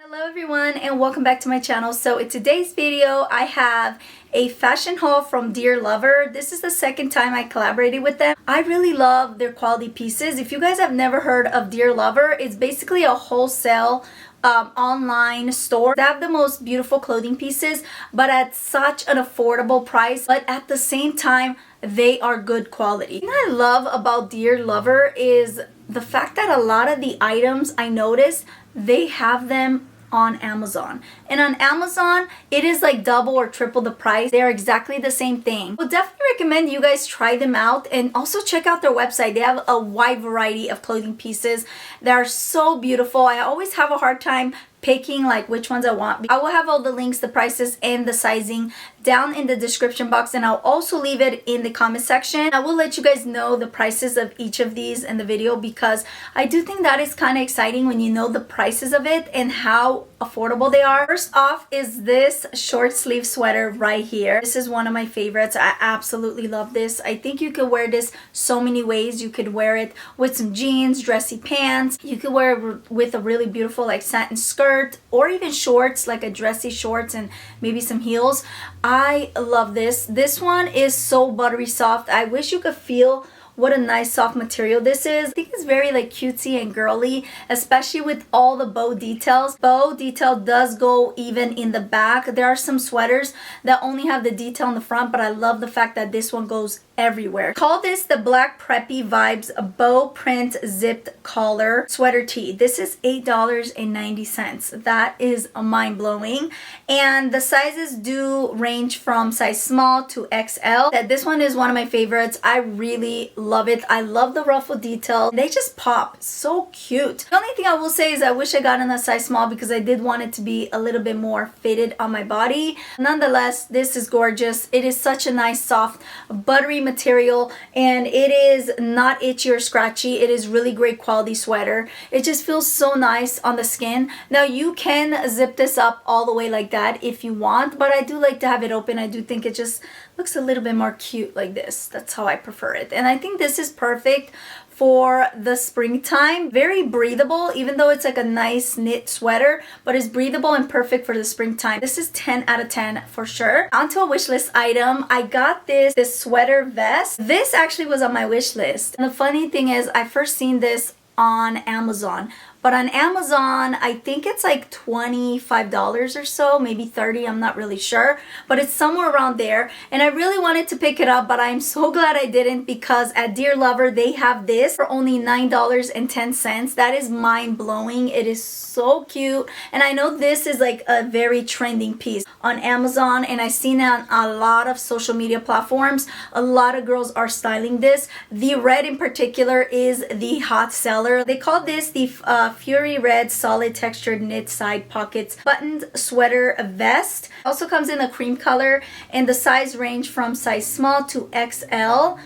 Hello everyone and welcome back to my channel. So in today's video I have a fashion haul from Dear Lover. This is the second time I collaborated with them. I really love their quality pieces. If you guys have never heard of Dear Lover, it's basically a wholesale online store. They have the most beautiful clothing pieces but at such an affordable price, but at the same time they are good quality. The thing I love about Dear Lover is the fact that a lot of the items I noticed they have them on Amazon, and on Amazon it is like double or triple the price. They're exactly the same thing. I would definitely recommend you guys try them out and also check out their website. They have a wide variety of clothing pieces that are so beautiful. I always have a hard time picking like which ones I want. I will have all the links, the prices, and the sizing down in the description box, and I'll also leave it in the comment section. I will let you guys know the prices of each of these in the video because I do think that is kind of exciting when you know the prices of it and how affordable they are. First off is this short sleeve sweater right here. This is one of my favorites. I absolutely love this. I think you could wear this so many ways. You could wear it with some jeans, dressy pants. You could wear it with a really beautiful like satin skirt or even shorts, like a dressy shorts and maybe some heels. I love this. This one is so buttery soft. I wish you could feel what a nice soft material this is. I think it's very like cutesy and girly, especially with all the bow details. Bow detail does go even in the back. There are some sweaters that only have the detail in the front, but I love the fact that this one goes everywhere. Call this the Black Preppy Vibes bow print zipped collar sweater tee. This is $8.90. That is mind-blowing, and the sizes do range from size small to XL. This one is one of my favorites. I really love it. I love the ruffled detail. They just pop. So cute. The only thing I will say is I wish I got in a size small because I did want it to be a little bit more fitted on my body. Nonetheless, this is gorgeous. It is such a nice soft buttery material, and it is not itchy or scratchy. It is really great quality sweater. It just feels so nice on the skin. Now you can zip this up all the way like that if you want, but I do like to have it open. I do think it just looks a little bit more cute like this. That's how I prefer it, and I think this is perfect for the springtime. Very breathable, even though it's like a nice knit sweater, but it's breathable and perfect for the springtime. This is 10 out of 10 for sure. Onto a wish list item. I got this sweater vest. This actually was on my wish list, and the funny thing is I first seen this on Amazon. But on Amazon, I think it's like $25 or so, maybe 30, I'm not really sure. But it's somewhere around there. And I really wanted to pick it up, but I'm so glad I didn't because at Dear Lover, they have this for only $9.10. That is mind-blowing. It is so cute. And I know this is like a very trending piece on Amazon. And I've seen it on a lot of social media platforms. A lot of girls are styling this. The red in particular is the hot seller. They call this the Fury Red solid textured knit side pockets buttoned sweater vest. Also comes in a cream color, and the size range from size small to XL.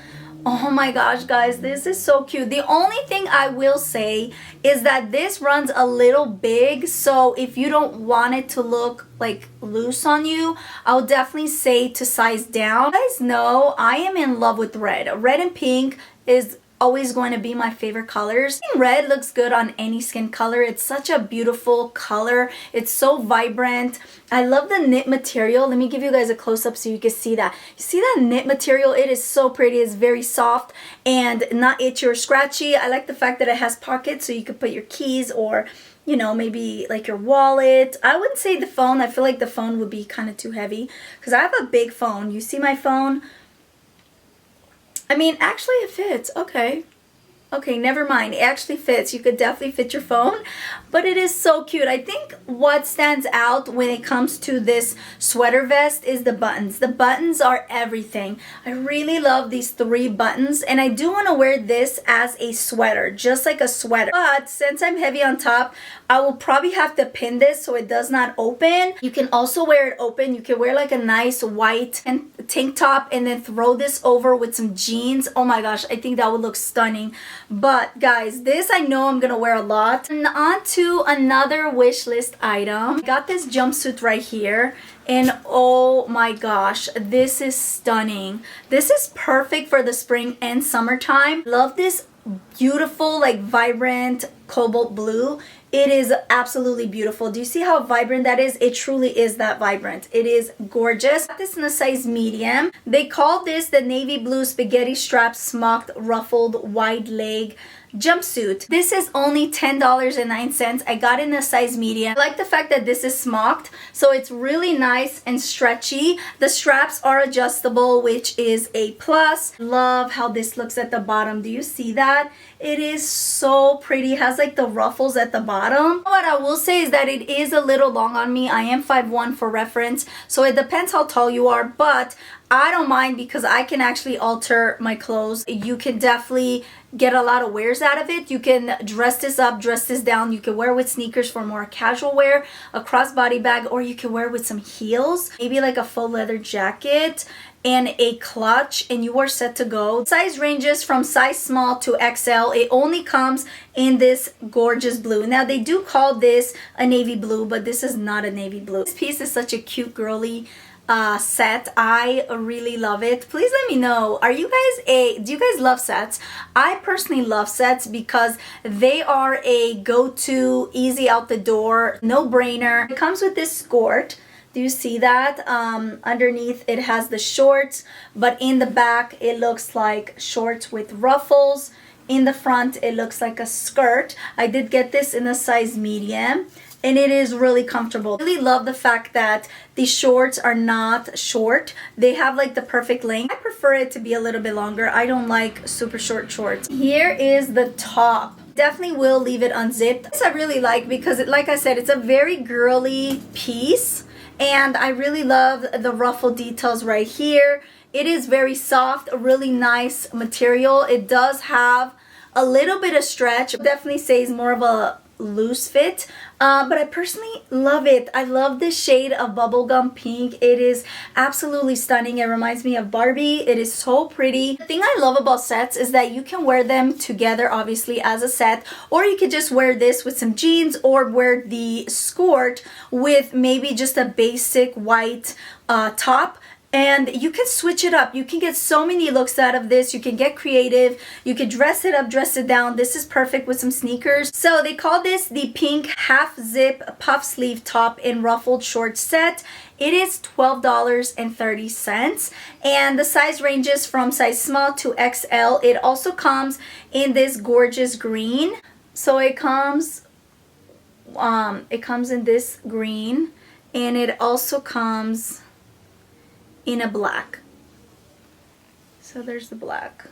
Oh my gosh, guys, this is so cute. The only thing I will say is that this runs a little big, so if you don't want it to look like loose on you, I would definitely say to size down. You guys know I am in love with red. Red and pink is always going to be my favorite colors. Red looks good on any skin color. It's such a beautiful color. It's so vibrant. I love the knit material. Let me give you guys a close-up so you can see that. You see that knit material? It is so pretty. It's very soft and not itchy or scratchy. I like the fact that it has pockets so you could put your keys or, you know, maybe like your wallet. I wouldn't say the phone. I feel like the phone would be kind of too heavy because I have a big phone. You see my phone? I mean, actually it fits. Okay, never mind. It actually fits. You could definitely fit your phone, but it is so cute. I think what stands out when it comes to this sweater vest is the buttons. The buttons are everything. I really love these 3 buttons, and I do want to wear this as a sweater, just like a sweater. But since I'm heavy on top, I will probably have to pin this so it does not open. You can also wear it open. You can wear like a nice white and tank top and then throw this over with some jeans. Oh my gosh, I think that would look stunning. But guys, this I know I'm gonna wear a lot. And on to another wish list item. I got this jumpsuit right here, and oh my gosh, this is stunning. This is perfect for the spring and summertime. Love this beautiful like vibrant cobalt blue. It is absolutely beautiful. Do you see how vibrant that is? It truly is that vibrant. It is gorgeous. I got this in a size medium. They call this the navy blue spaghetti strap smocked ruffled wide leg jumpsuit. This is only $10.09. I got it in a size medium. I like the fact that this is smocked, so it's really nice and stretchy. The straps are adjustable, which is a plus. Love how this looks at the bottom. Do you see that? It is so pretty. It has like the ruffles at the bottom. What I will say is that it is a little long on me. I am 5'1" for reference, so it depends how tall you are, but I don't mind because I can actually alter my clothes. You can definitely get a lot of wears out of it. You can dress this up, dress this down. You can wear with sneakers for more casual wear, a crossbody bag, or you can wear with some heels, maybe like a faux leather jacket and a clutch, and you are set to go. Size ranges from size small to XL. It only comes in this gorgeous blue. Now they do call this a navy blue, but this is not a navy blue. This piece is such a cute girly set. I really love it. Please let me know, do you guys love sets? I personally love sets because they are a go-to, easy out the door, no-brainer. It comes with this skirt. Do you see that? Underneath it has the shorts, but in the back it looks like shorts with ruffles. In the front it looks like a skirt. I did get this in a size medium, and it is really comfortable. I really love the fact that the shorts are not short. They have like the perfect length. I prefer it to be a little bit longer. I don't like super short shorts. Here is the top. Definitely will leave it unzipped. This I really like because, like I said, it's a very girly piece, and I really love the ruffle details right here. It is very soft, a really nice material. It does have a little bit of stretch. Definitely says more of a loose fit, but I personally love it. I love this shade of bubblegum pink. It is absolutely stunning. It reminds me of Barbie. It is so pretty. The thing I love about sets is that you can wear them together, obviously, as a set, or you could just wear this with some jeans, or wear the skirt with maybe just a basic white top. And you can switch it up. You can get so many looks out of this. You can get creative. You can dress it up, dress it down. This is perfect with some sneakers. So they call this the pink half zip puff sleeve top in ruffled short set. It is $12.30, and the size ranges from size small to XL. It also comes in this gorgeous green. So it comes in this green, and it also comes in a black. So there's the black.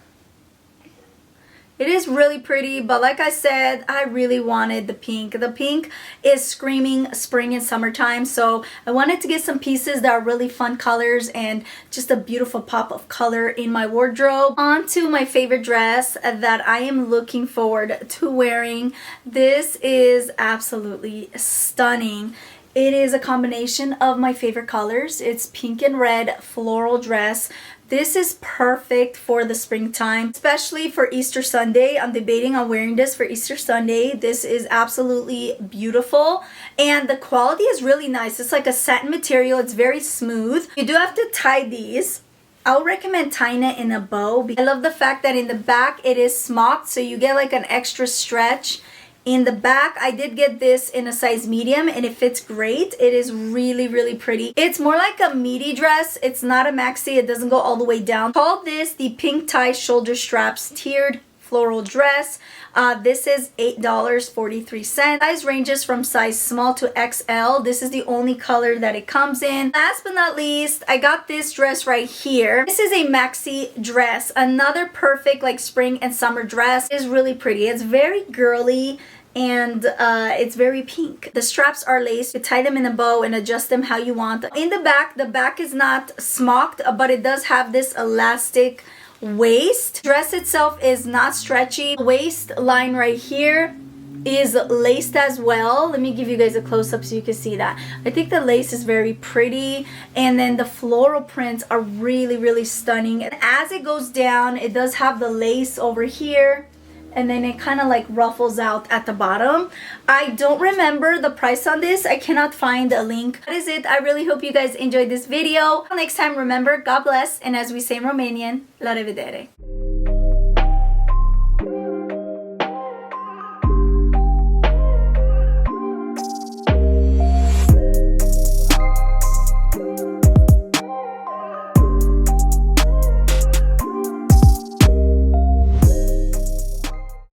It is really pretty, but like I said, I really wanted the pink. The pink is screaming spring and summertime, so I wanted to get some pieces that are really fun colors and just a beautiful pop of color in my wardrobe. On to my favorite dress that I am looking forward to wearing. This is absolutely stunning. It is a combination of my favorite colors. It's pink and red floral dress. This is perfect for the springtime, especially for Easter Sunday. I'm debating on wearing this for Easter Sunday. This is absolutely beautiful, and the quality is really nice. It's like a satin material. It's very smooth. You do have to tie these. I'll recommend tying it in a bow. I love the fact that in the back it is smocked, so you get like an extra stretch in the back. I did get this in a size medium, and it fits great. It is really, really pretty. It's more like a midi dress. It's not a maxi. It doesn't go all the way down. Call this the pink tie shoulder straps tiered floral dress. This is $8.43. Size ranges from size small to XL. This is the only color that it comes in. Last but not least, I got this dress right here. This is a maxi dress. Another perfect like spring and summer dress. It is really pretty. It's very girly, and it's very pink. The straps are laced. You tie them in a bow and adjust them how you want. In the back is not smocked, but it does have this elastic waist. Dress itself is not stretchy. Waist line right here is laced as well. Let me give you guys a close-up so you can see that. I think the lace is very pretty, and then the floral prints are really, really stunning. And as it goes down, it does have the lace over here, and then it kind of like ruffles out at the bottom. I don't remember the price on this. I cannot find a link. That is it. I really hope you guys enjoyed this video. Until next time, remember, God bless, and as we say in Romanian, la revedere.